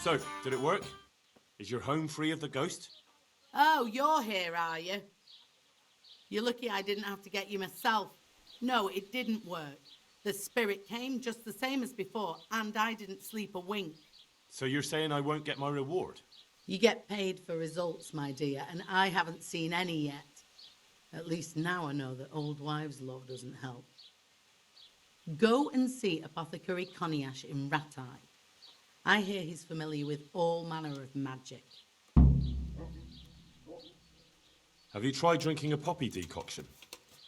So, did it work? Is your home free of the ghost? Oh, you're here, are you? You're lucky I didn't have to get you myself. No, it didn't work. The spirit came just the same as before, and I didn't sleep a wink. So you're saying I won't get my reward? You get paid for results, my dear, and I haven't seen any yet. At least now I know that old wives' lore doesn't help. Go and see Apatykář Klášter in Ratai. I hear he's familiar with all manner of magic. Have you tried drinking a poppy decoction?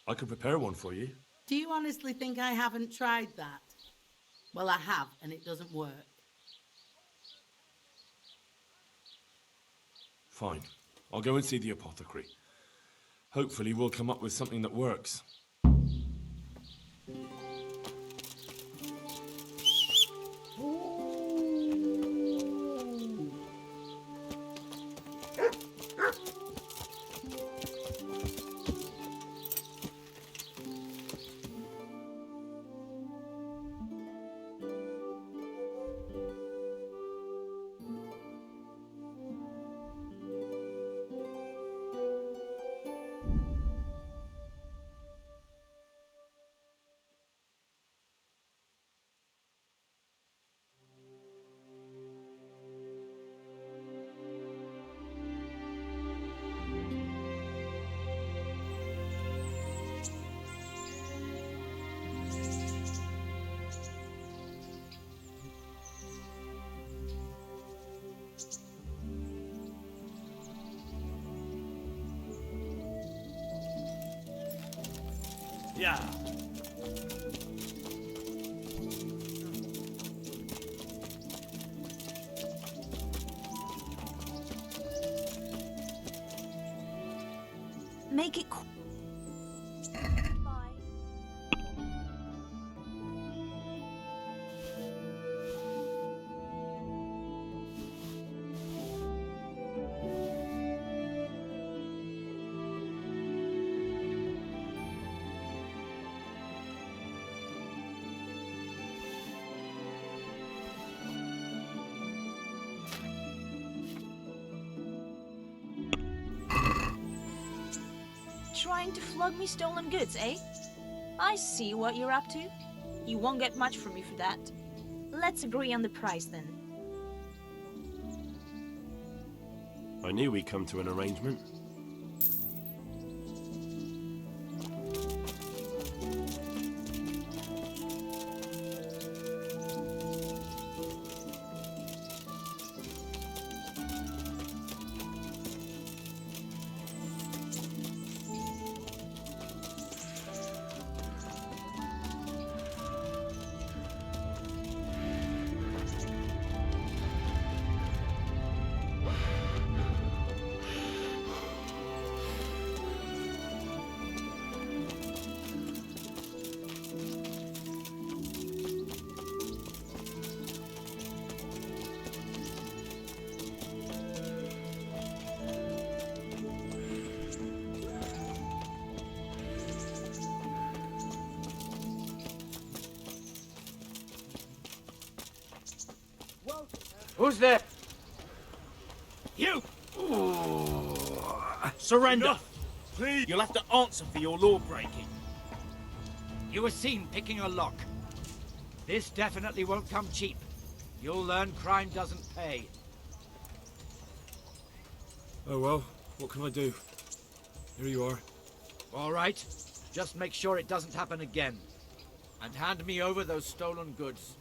I could prepare one for you. Do you honestly think I haven't tried that? Well, I have, and it doesn't work. Fine. I'll go and see the apothecary. Hopefully we'll come up with something that works. Yeah. Make it Bye. Trying to flog me stolen goods, eh? I see what you're up to. You won't get much from me for that. Let's agree on the price then. I knew we'd come to an arrangement. Who's there? You! Surrender! Enough! Please! You'll have to answer for your law breaking. You were seen picking a lock. This definitely won't come cheap. You'll learn crime doesn't pay. Oh well, what can I do? Here you are. All right, just make sure it doesn't happen again. And hand me over those stolen goods.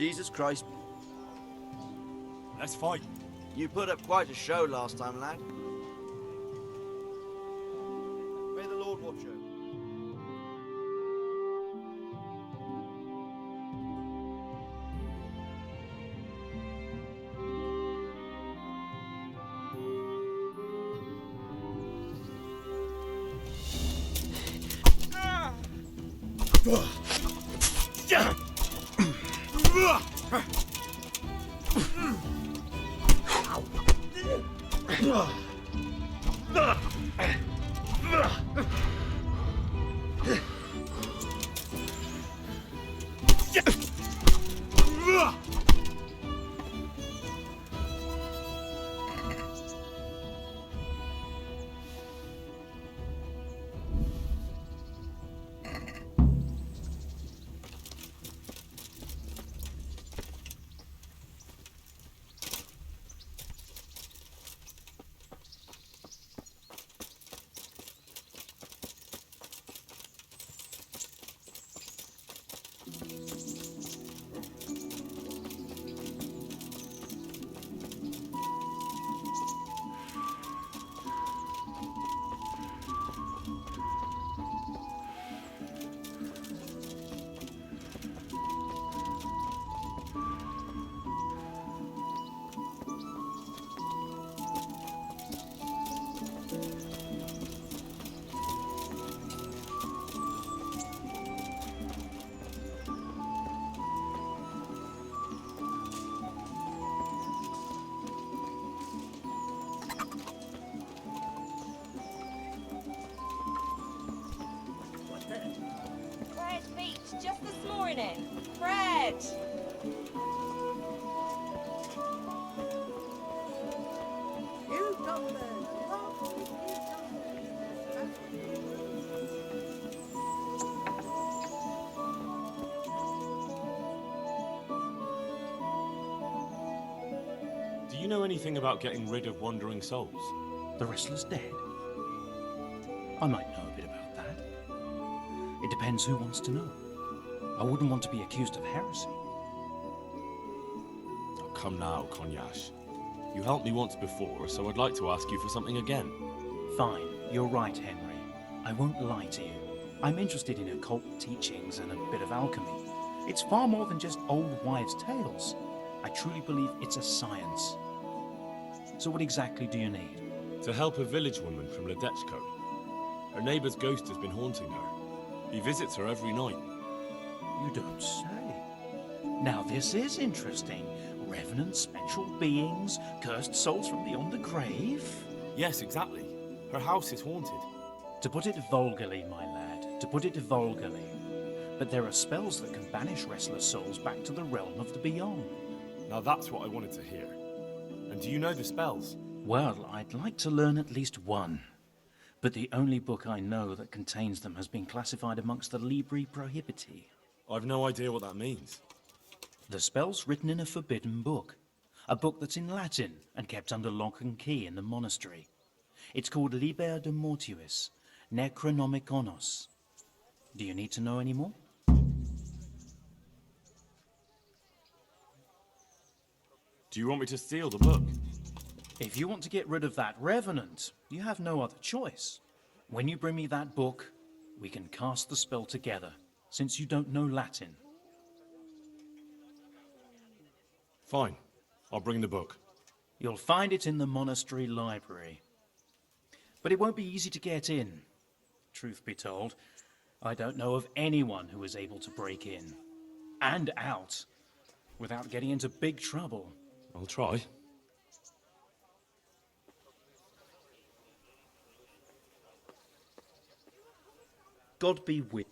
Jesus Christ, Let's fight. you put up quite a show last time, lad. May the Lord watch you. Fred Beach, just this morning. Fred! Do you know anything about getting rid of wandering souls? The wrestler's dead? I might know a bit about that. It depends who wants to know. I wouldn't want to be accused of heresy. Oh, come now, Konyash. You helped me once before, so I'd like to ask you for something again. Fine, you're right, Henry. I won't lie to you. I'm interested in occult teachings and a bit of alchemy. It's far more than just old wives' tales. I truly believe it's a science. So what exactly do you need? To help a village woman from Ledechko. Her neighbour's ghost has been haunting her. He visits her every night. You don't say. Now this is interesting. Revenants, spectral beings, cursed souls from beyond the grave. Yes, exactly. Her house is haunted. To put it vulgarly, my lad, to put it vulgarly. But there are spells that can banish restless souls back to the realm of the beyond. Now that's what I wanted to hear. And do you know the spells? Well, I'd like to learn at least one. But the only book I know that contains them has been classified amongst the Libri Prohibiti. I've no idea what that means. The spell's written in a forbidden book. A book that's in Latin and kept under lock and key in the monastery. It's called Liber de Mortuis, Necronomiconos. Do you need to know any more? Do you want me to steal the book? If you want to get rid of that revenant, you have no other choice. When you bring me that book, we can cast the spell together, since you don't know Latin. Fine. I'll bring the book. You'll find it in the monastery library. But it won't be easy to get in. Truth be told, I don't know of anyone who is able to break in and out without getting into big trouble. I'll try. God be with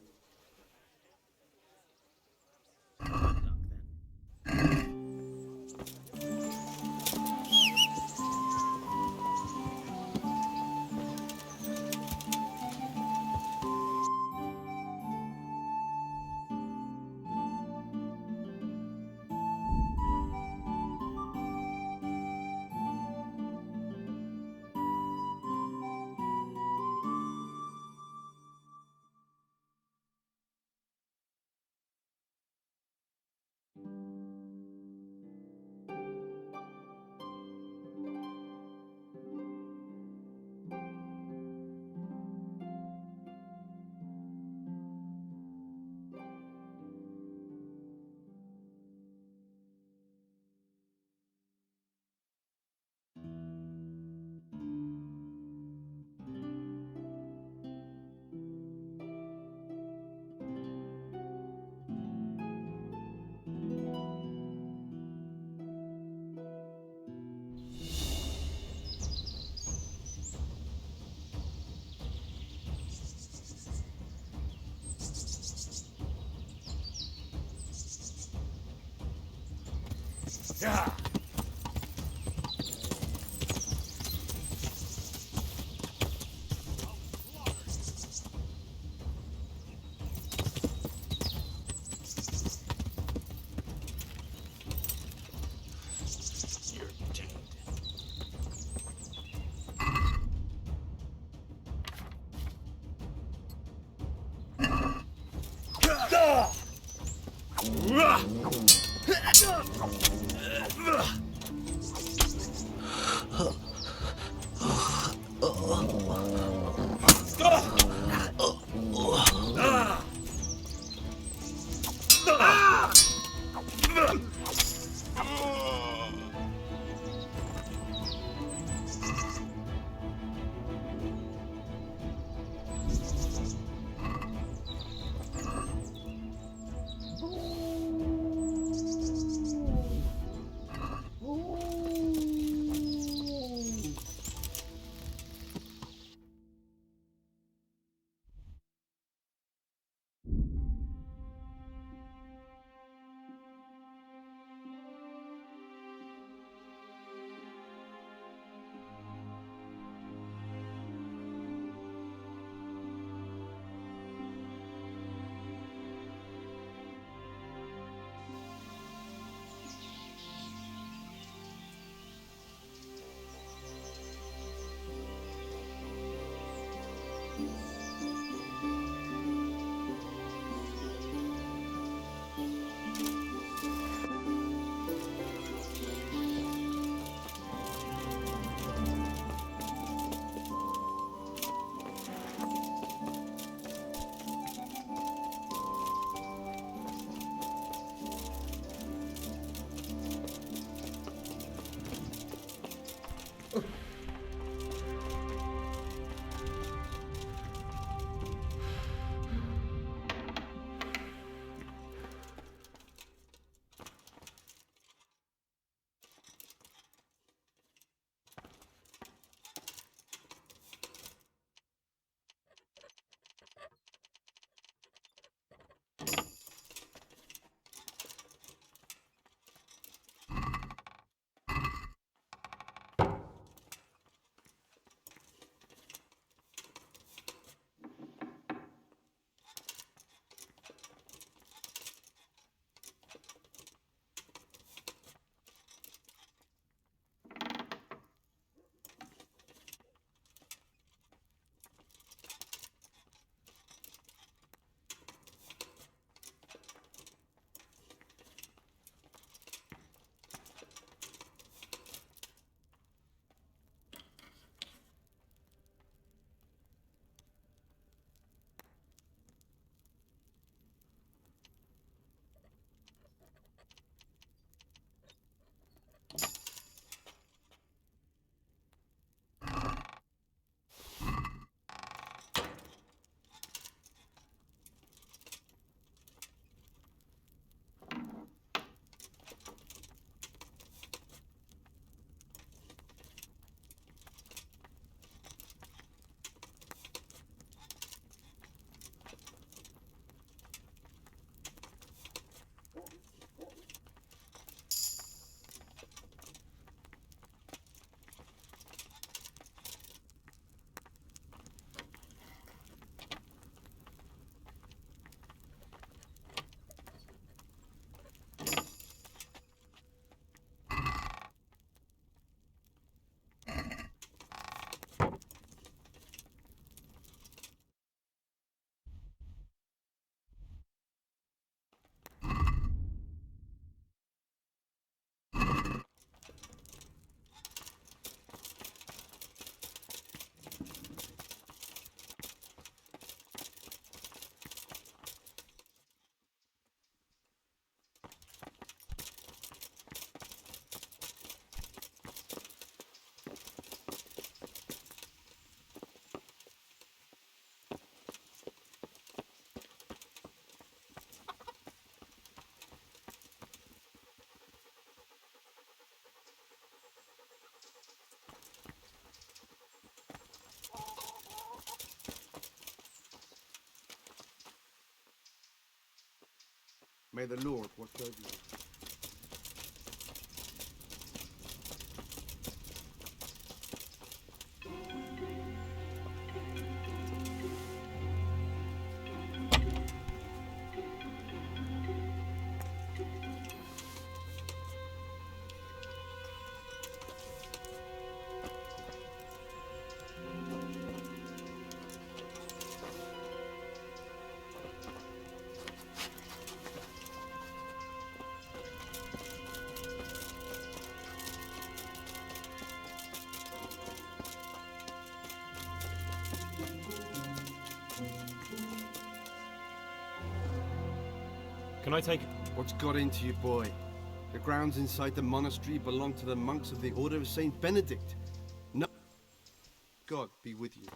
May the Lord watch over you. Can I take... What's got into you, boy? The grounds inside the monastery belong to the monks of the Order of Saint Benedict. No. God be with you.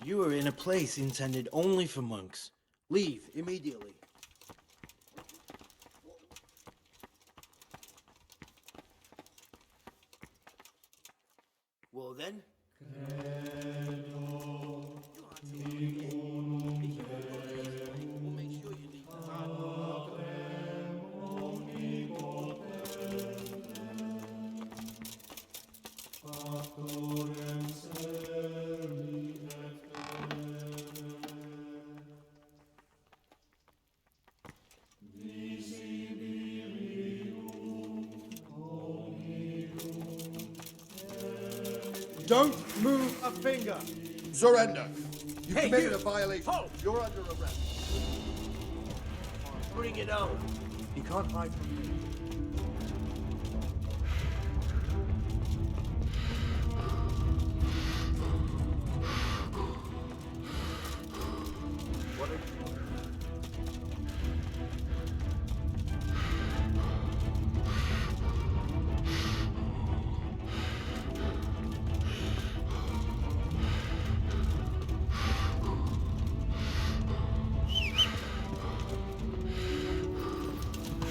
You are in a place intended only for monks. Leave immediately. Well then. We'll make sure you leave the town. Don't move a finger! Surrender. You Hey, committed you! a violation. Halt! You're under arrest. Bring it on. You can't hide from me. What are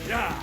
Yeah!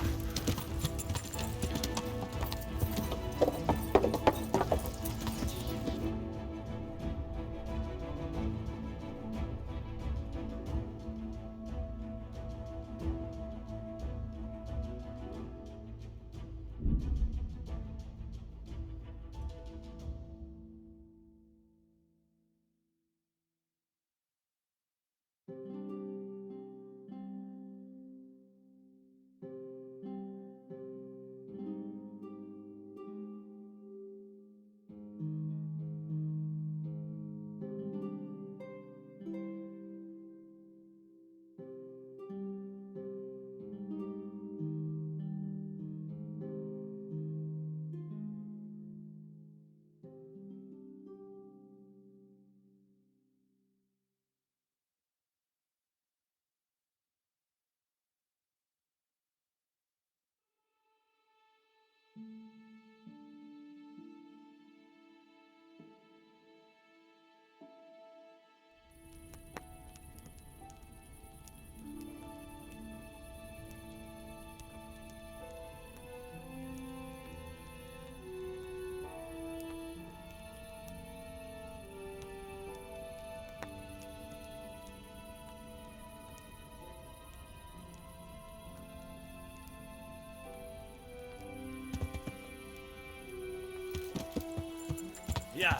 Yeah.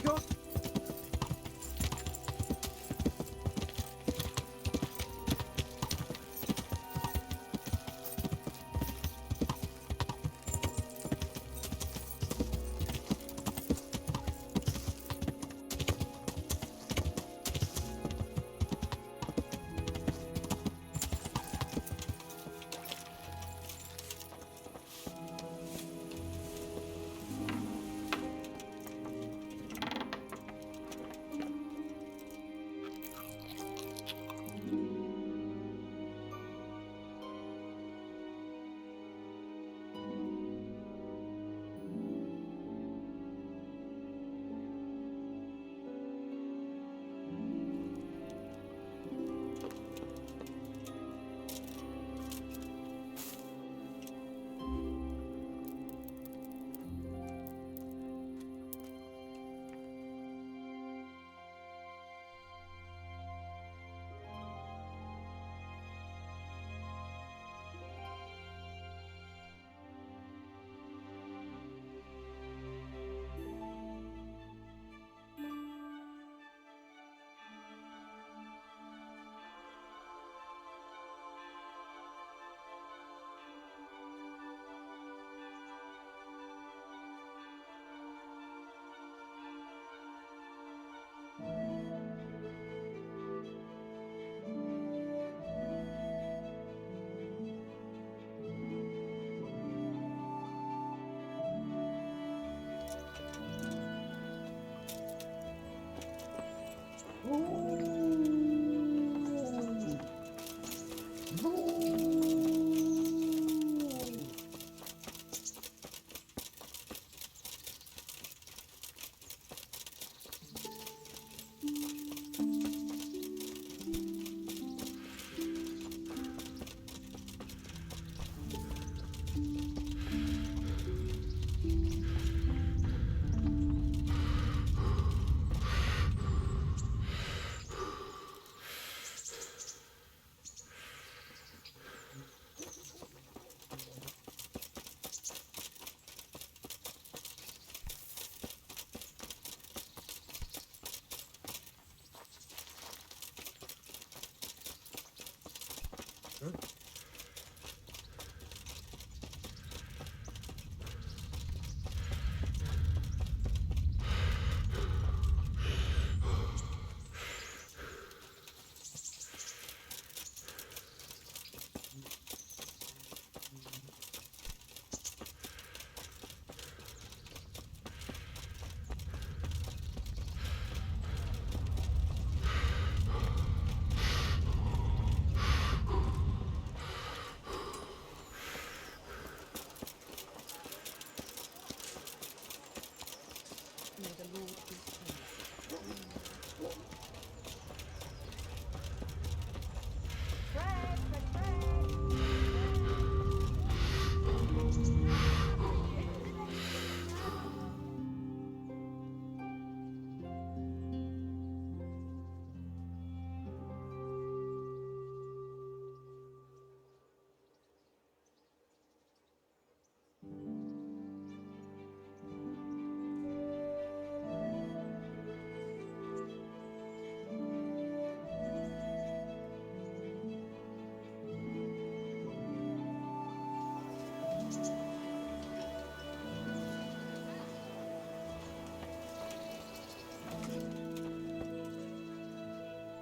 God!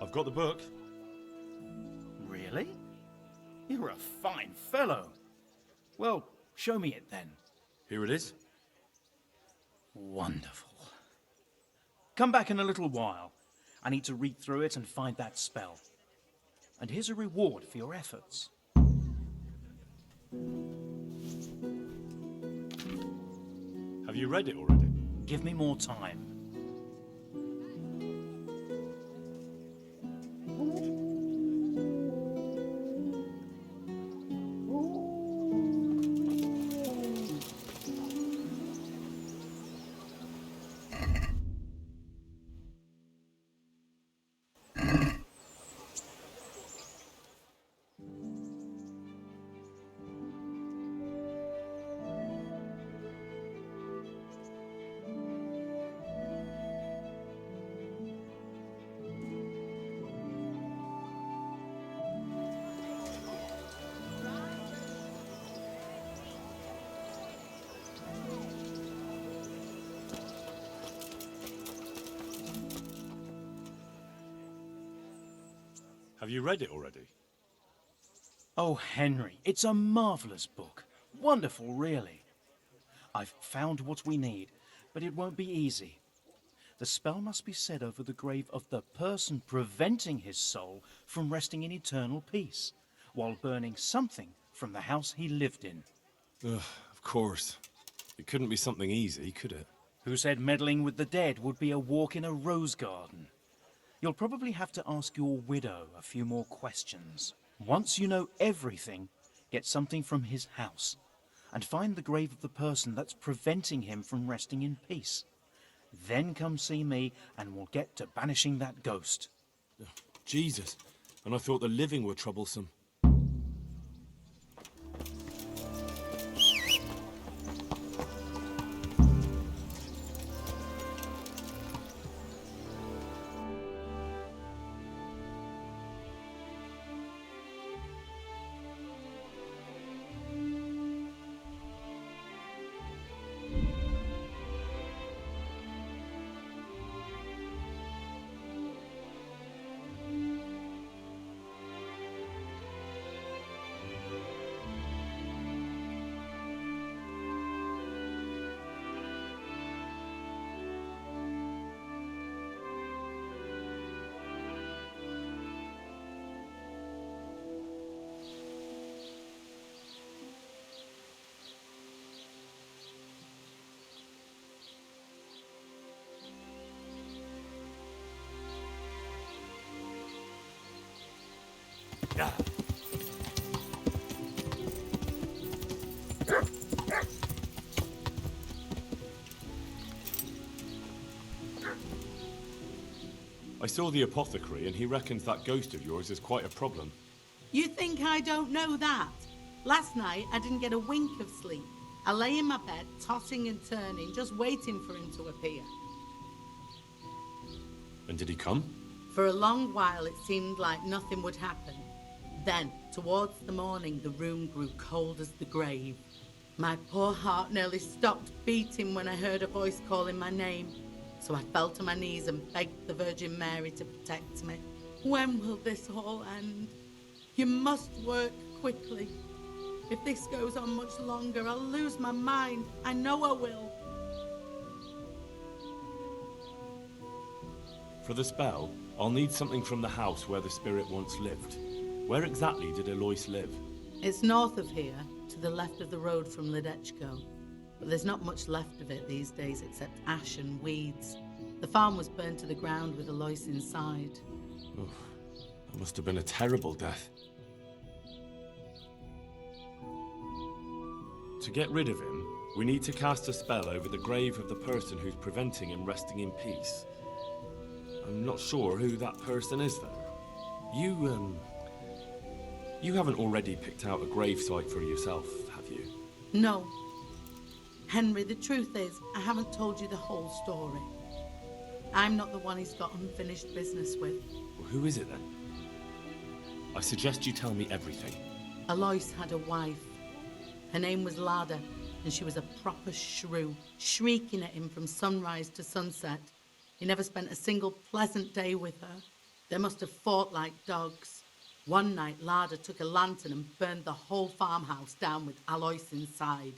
I've got the book. Really? You're a fine fellow. Well, show me it then. Here it is. Wonderful. Come back in a little while. I need to read through it and find that spell. And here's a reward for your efforts. Have you read it already? Give me more time. Have you read it already? Oh, Henry, it's a marvelous book. Wonderful, really. I've found what we need, but it won't be easy. The spell must be said over the grave of the person preventing his soul from resting in eternal peace, while burning something from the house he lived in. Ugh, of course. It couldn't be something easy, could it? Who said meddling with the dead would be a walk in a rose garden? You'll probably have to ask your widow a few more questions. Once you know everything, get something from his house, and find the grave of the person that's preventing him from resting in peace. Then come see me, and we'll get to banishing that ghost. Jesus, and I thought the living were troublesome. I saw the apothecary, and he reckons that ghost of yours is quite a problem. You think I don't know that? Last night, I didn't get a wink of sleep. I lay in my bed, tossing and turning, just waiting for him to appear. And did he come? For a long while, it seemed like nothing would happen. Then, towards the morning, the room grew cold as the grave. My poor heart nearly stopped beating when I heard a voice calling my name. So I fell to my knees and begged the Virgin Mary to protect me. When will this all end? You must work quickly. If this goes on much longer, I'll lose my mind. I know I will. For the spell, I'll need something from the house where the spirit once lived. Where exactly did Eloise live? It's north of here, to the left of the road from Ledechko. But there's not much left of it these days except ash and weeds. The farm was burned to the ground with Eloise inside. Oh, that must have been a terrible death. To get rid of him, we need to cast a spell over the grave of the person who's preventing him resting in peace. I'm not sure who that person is, though. You haven't already picked out a grave site for yourself, have you? No. Henry, the truth is, I haven't told you the whole story. I'm not the one he's got unfinished business with. Well, who is it then? I suggest you tell me everything. Eloise had a wife. Her name was Lada, and she was a proper shrew, shrieking at him from sunrise to sunset. He never spent a single pleasant day with her. They must have fought like dogs. One night, Lada took a lantern and burned the whole farmhouse down with Alois inside.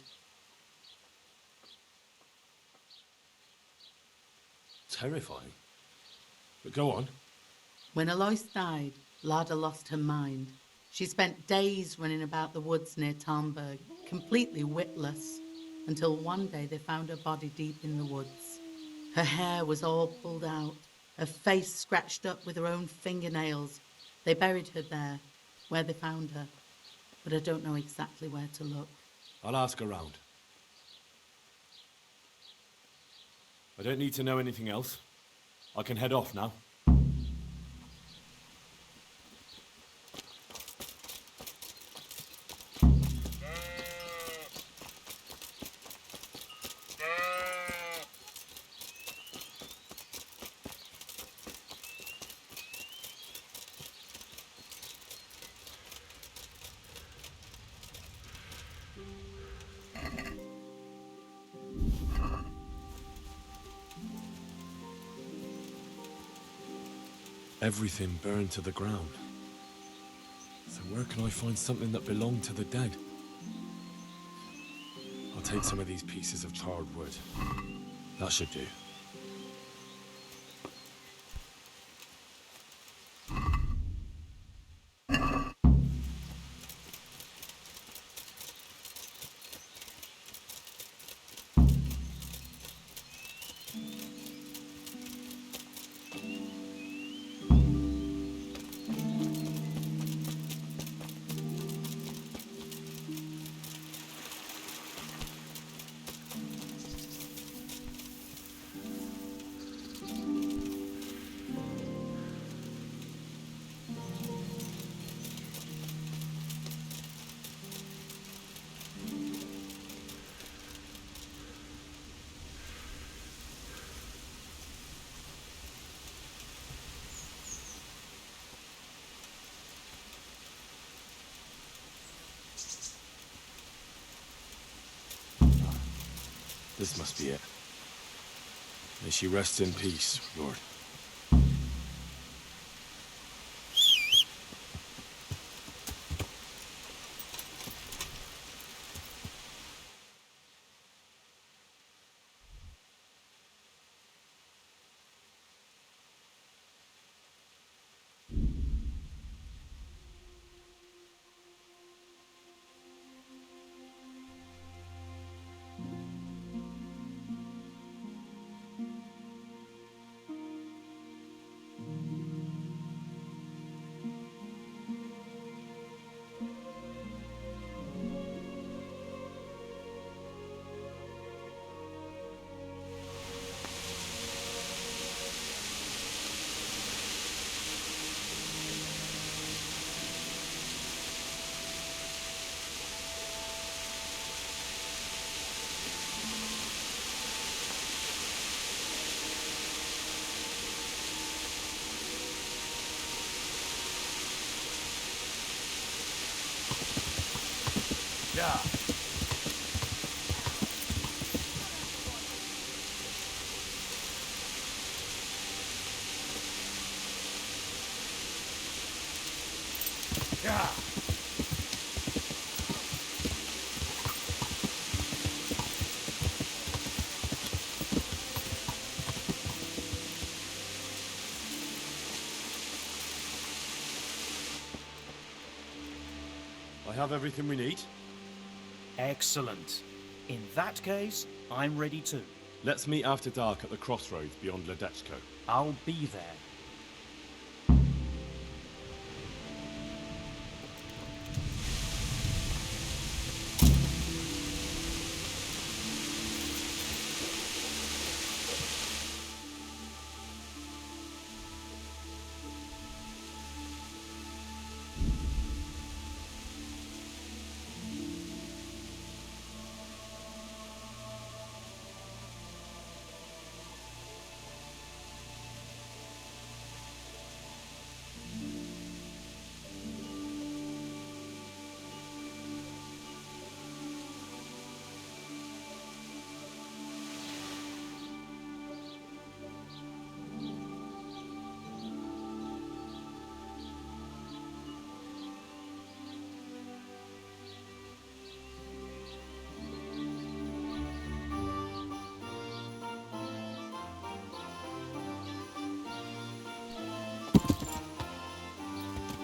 Terrifying. Go on. When Alois died, Lada lost her mind. She spent days running about the woods near Talmberg, completely witless, until one day they found her body deep in the woods. Her hair was all pulled out, her face scratched up with her own fingernails. They buried her there, where they found her, but I don't know exactly where to look. I'll ask around. I don't need to know anything else. I can head off now. Everything burned to the ground. So where can I find something that belonged to the dead? I'll take some of these pieces of charred wood. That should do. This must be it. May she rest in peace, Lord. Yeah. Yeah. I have everything we need. Excellent. In that case, I'm ready too. Let's meet after dark at the crossroads beyond Ledechko. I'll be there.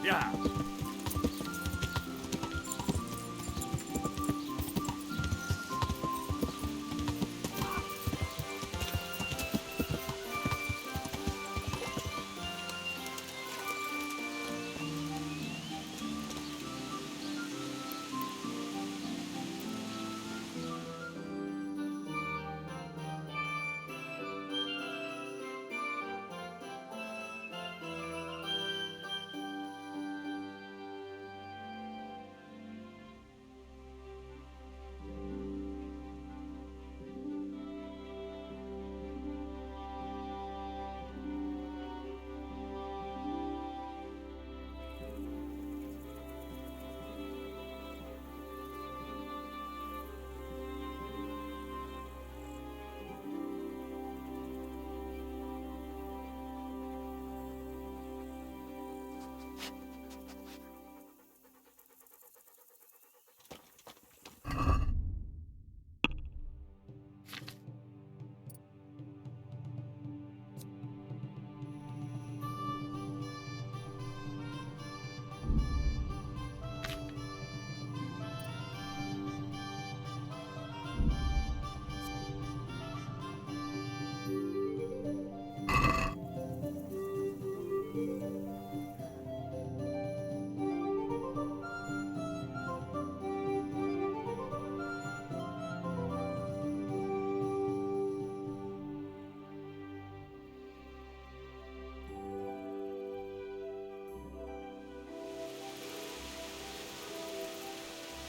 Yeah.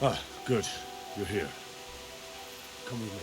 Ah, good. You're here. Come with me.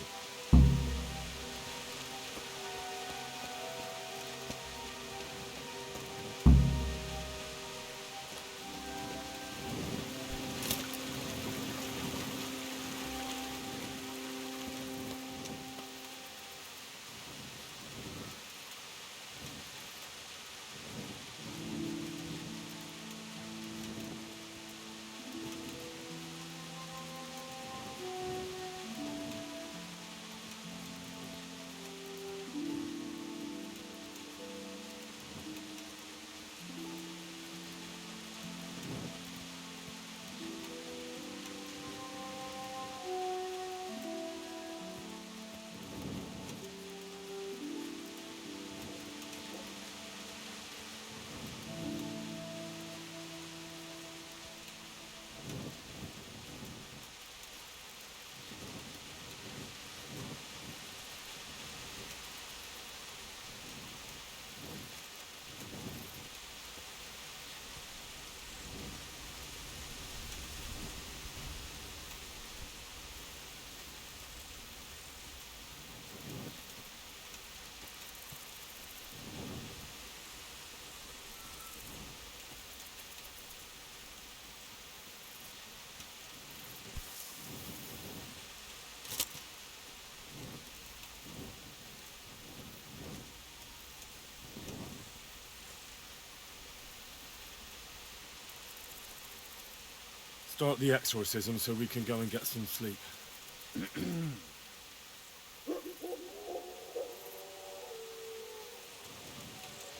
Start the exorcism so we can go and get some sleep.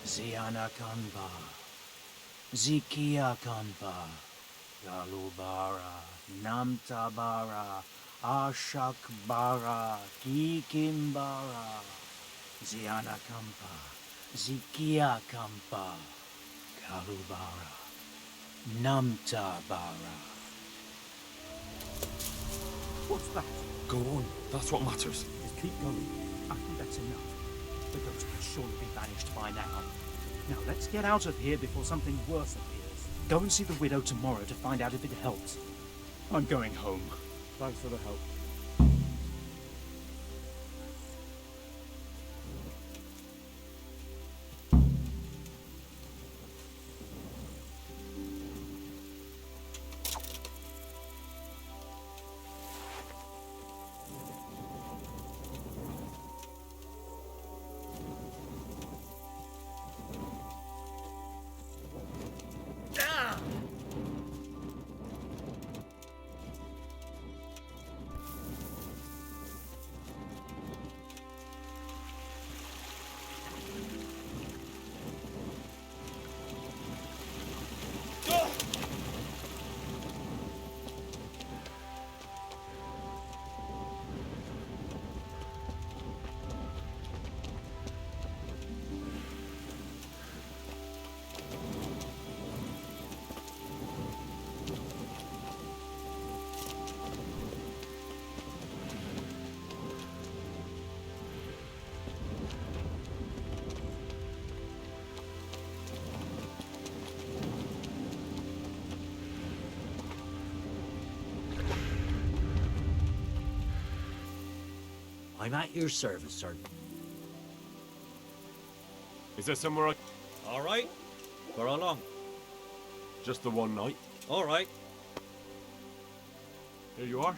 Ziana Kanba, Zikia Kanba, Galubara, Namtabara, Ashakbara, Kikimbara, Ziana Kampa, Zikia Kampa, Galubara, Namtabara. What's that? Go on. That's what matters. Just keep going. I think that's enough. The ghost will surely be banished by now. Now let's get out of here before something worse appears. Go and see the widow tomorrow to find out if it helps. I'm going home. Thanks for the help. I'm at your service, sir. Is there somewhere I... All right. For how long? Just the one night? All right. Here you are.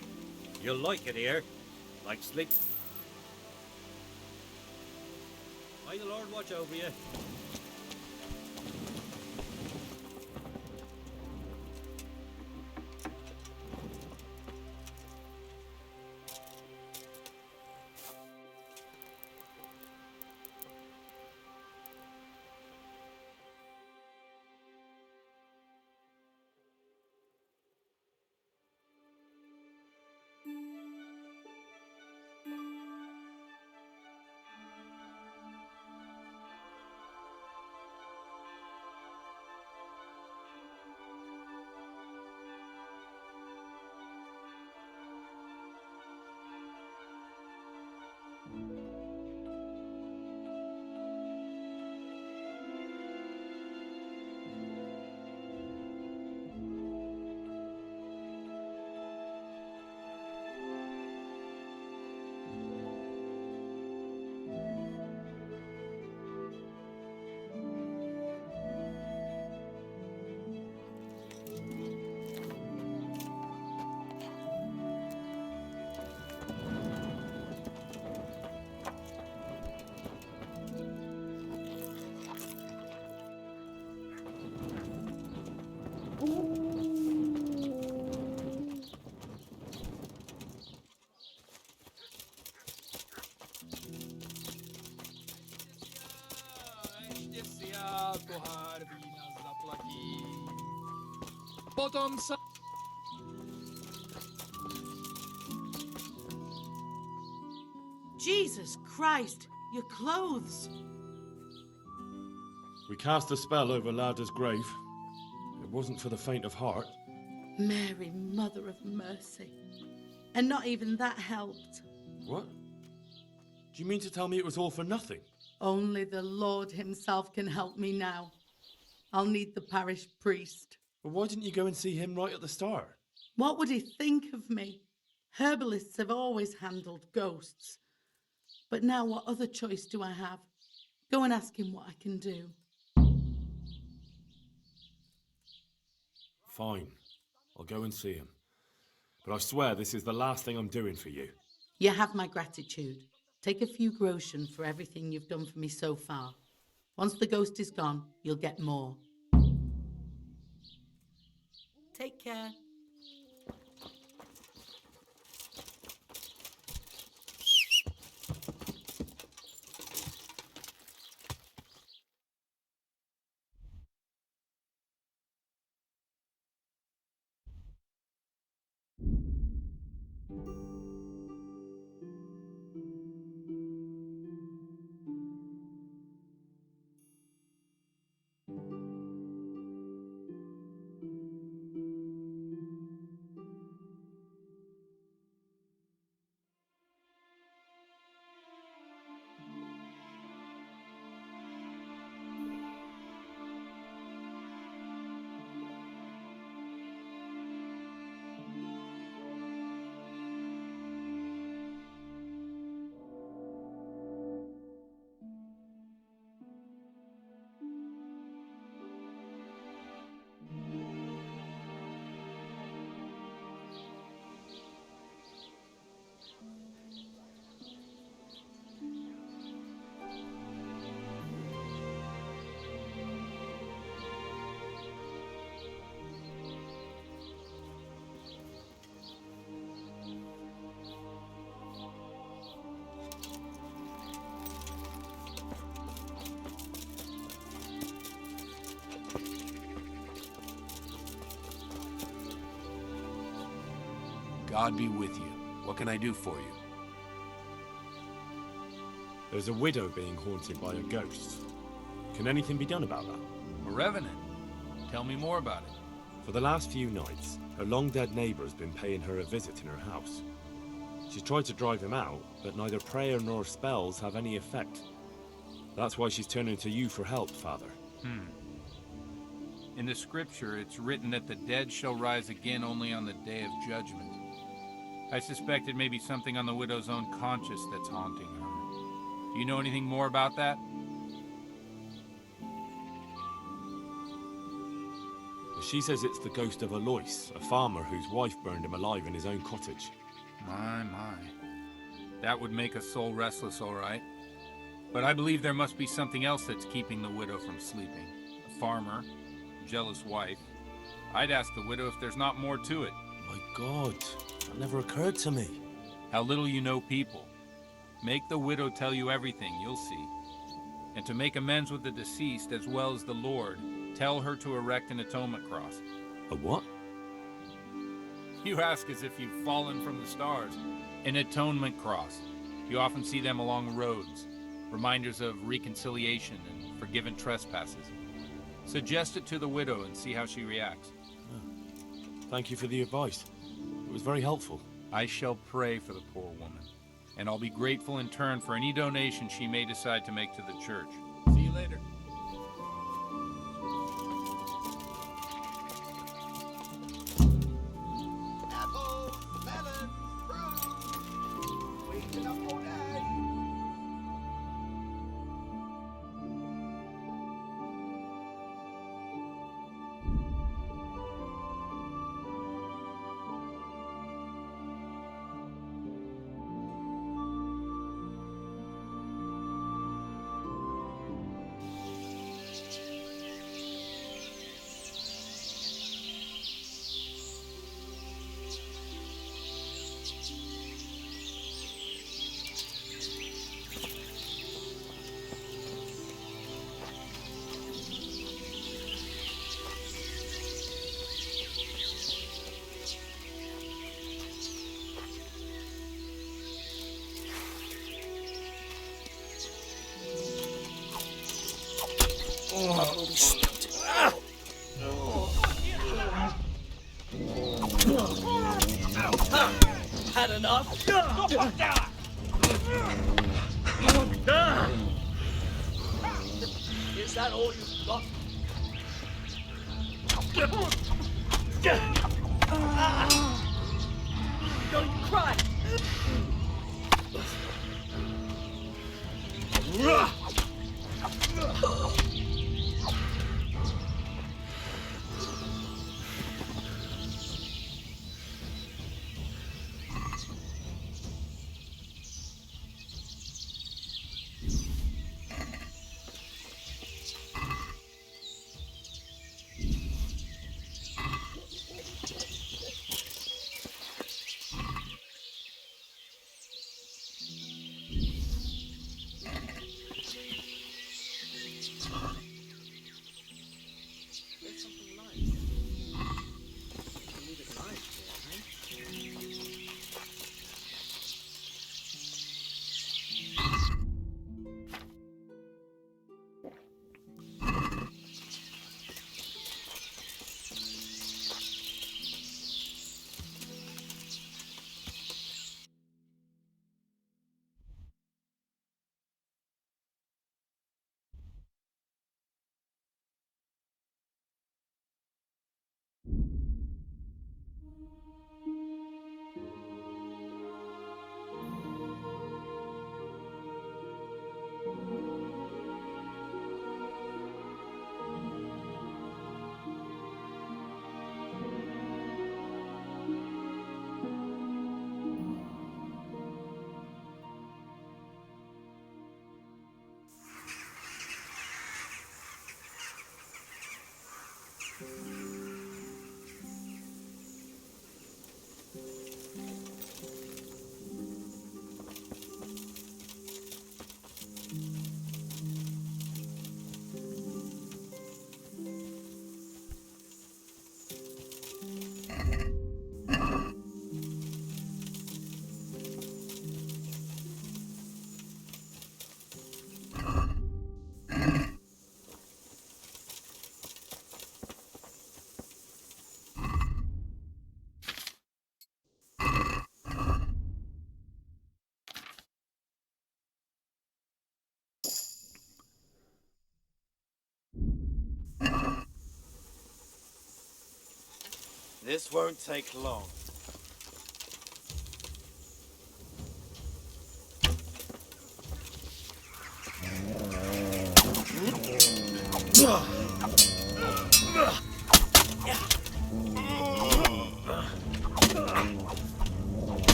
You'll like it here. Like sleep. May the Lord watch over you. Jesus Christ, your clothes! We cast a spell over Lada's grave. It wasn't for the faint of heart. Mary, Mother of Mercy. And not even that helped. What? Do you mean to tell me it was all for nothing? Only the Lord himself can help me now. I'll need the parish priest. Well, why didn't you go and see him right at the start? What would he think of me? Herbalists have always handled ghosts. But now what other choice do I have? Go and ask him what I can do. Fine. I'll go and see him. But I swear this is the last thing I'm doing for you. You have my gratitude. Take a few groschen for everything you've done for me so far. Once the ghost is gone, you'll get more. Take care. God be with you. What can I do for you? There's a widow being haunted by a ghost. Can anything be done about that? A revenant? Tell me more about it. For the last few nights, her long-dead neighbour's been paying her a visit in her house. She's tried to drive him out, but neither prayer nor spells have any effect. That's why she's turning to you for help, Father. In the scripture, it's written that the dead shall rise again only on the day of judgment. I suspect it may be something on the widow's own conscience that's haunting her. Do you know anything more about that? She says it's the ghost of Alois, a farmer whose wife burned him alive in his own cottage. My. That would make a soul restless, all right. But I believe there must be something else that's keeping the widow from sleeping. A farmer, a jealous wife. I'd ask the widow if there's not more to it. My God, that never occurred to me. How little you know people. Make the widow tell you everything, you'll see. And to make amends with the deceased as well as the Lord, tell her to erect an atonement cross. A what? You ask as if you've fallen from the stars. An atonement cross. You often see them along roads. Reminders of reconciliation and forgiven trespasses. Suggest it to the widow and see how she reacts. Thank you for the advice. It was very helpful. I shall pray for the poor woman, and I'll be grateful in turn for any donation she may decide to make to the church. See you later. Apples, melons, fruit. Waiting up all day. Had enough? Is that all you've got? Don't cry! This won't take long. Stop!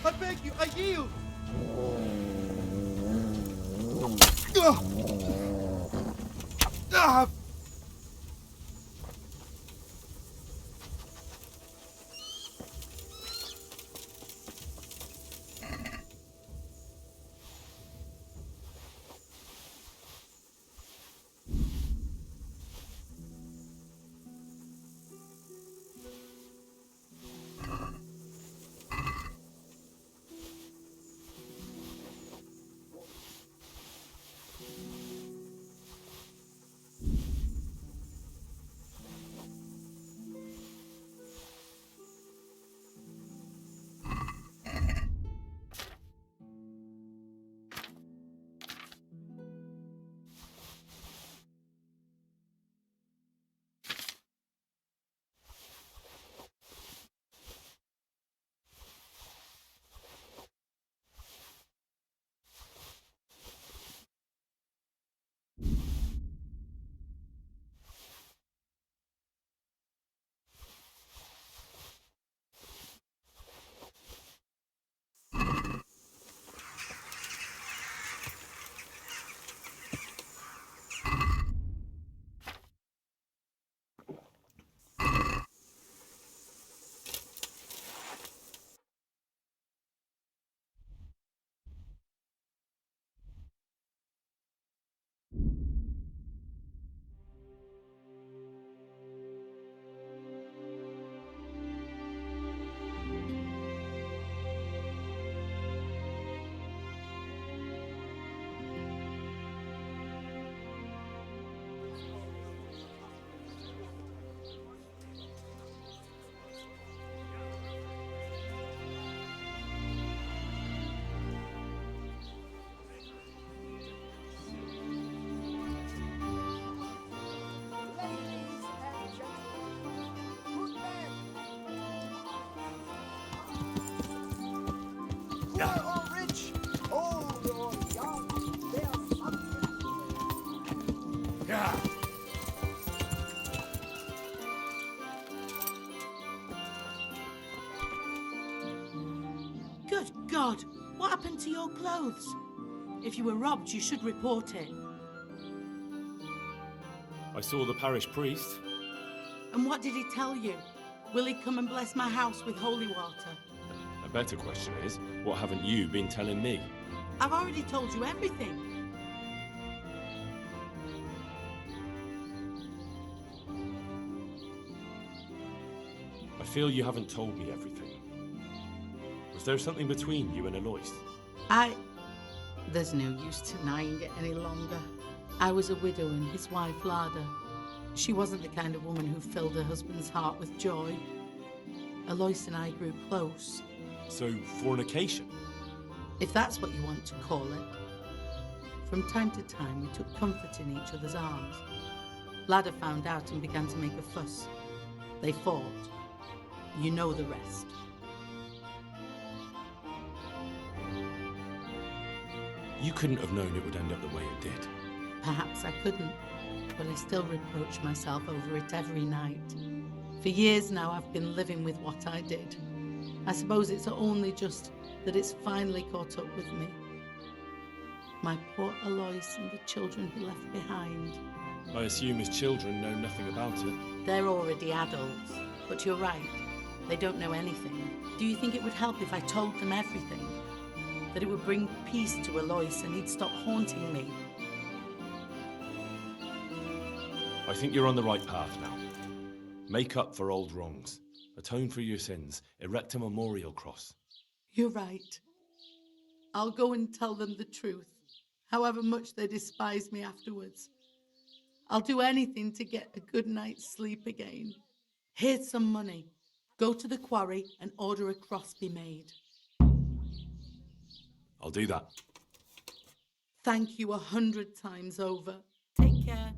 I beg you, I yield! Ah! Poor or rich, old or young, they are subject. Yeah. Good God! What happened to your clothes? If you were robbed, you should report it. I saw the parish priest. And what did he tell you? Will he come and bless my house with holy water? A better question is, what haven't you been telling me? I've already told you everything. I feel you haven't told me everything. Was there something between you and Alois? There's no use denying it any longer. I was a widow and his wife Lada. She wasn't the kind of woman who filled her husband's heart with joy. Alois and I grew close. So, fornication? If that's what you want to call it. From time to time, we took comfort in each other's arms. Lada found out and began to make a fuss. They fought. You know the rest. You couldn't have known it would end up the way it did. Perhaps I couldn't, but I still reproach myself over it every night. For years now, I've been living with what I did. I suppose it's only just that it's finally caught up with me. My poor Alois and the children he left behind. I assume his children know nothing about it. They're already adults, but you're right. They don't know anything. Do you think it would help if I told them everything? That it would bring peace to Alois and he'd stop haunting me? I think you're on the right path now. Make up for old wrongs. Atone for your sins. Erect a memorial cross. You're right. I'll go and tell them the truth, however much they despise me afterwards. I'll do anything to get a good night's sleep again. Here's some money. Go to the quarry and order a cross be made. I'll do that. Thank you 100 times over. care.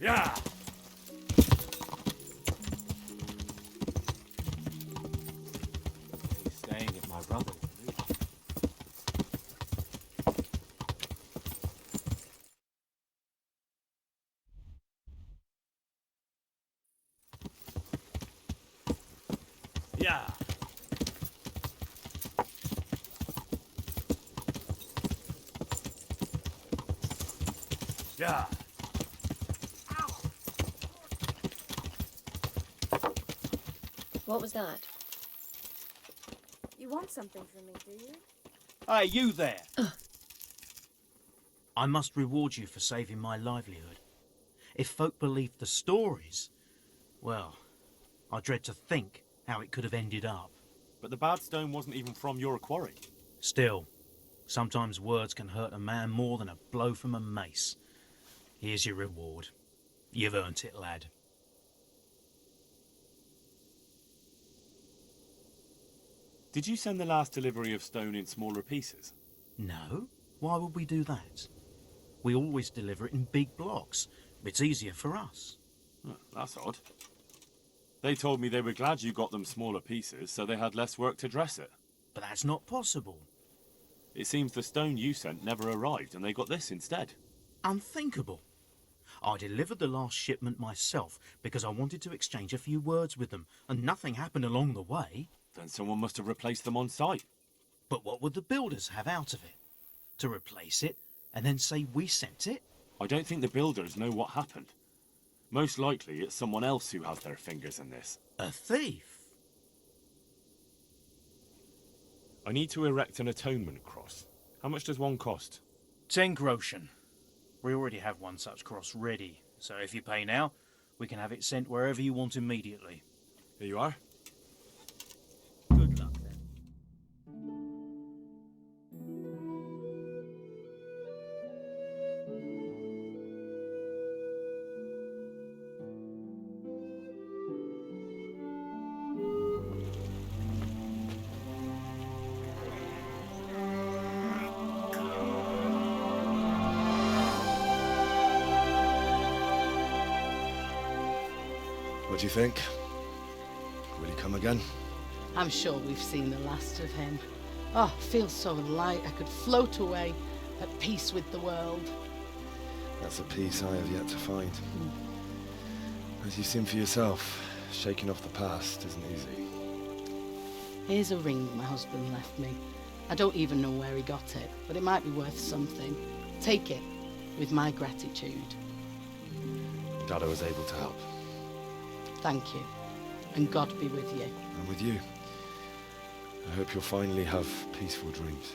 Yeah! He's staying at my brother's. Yeah! Yeah! What was that? You want something from me, do you? Hey, you there! I must reward you for saving my livelihood. If folk believed the stories, well, I dread to think how it could have ended up. But the bad stone wasn't even from your quarry. Still, sometimes words can hurt a man more than a blow from a mace. Here's your reward. You've earned it, lad. Did you send the last delivery of stone in smaller pieces? No. Why would we do that? We always deliver it in big blocks. It's easier for us. Oh, that's odd. They told me they were glad you got them smaller pieces, so they had less work to dress it. But that's not possible. It seems the stone you sent never arrived, and they got this instead. Unthinkable. I delivered the last shipment myself because I wanted to exchange a few words with them, and nothing happened along the way. Then someone must have replaced them on site. But what would the builders have out of it? To replace it, and then say we sent it? I don't think the builders know what happened. Most likely it's someone else who has their fingers in this. A thief? I need to erect an atonement cross. How much does one cost? 10 groschen. We already have one such cross ready, so if you pay now, we can have it sent wherever you want immediately. Here you are. Good luck, then. What do you think? Will he come again? I'm sure we've seen the last of him. Oh, I feel so light I could float away at peace with the world. That's a peace I have yet to find. As you've seen for yourself, shaking off the past isn't easy. Here's a ring my husband left me. I don't even know where he got it, but it might be worth something. Take it, with my gratitude. Glad I was able to help. Thank you, and God be with you. And with you. I hope you'll finally have peaceful dreams.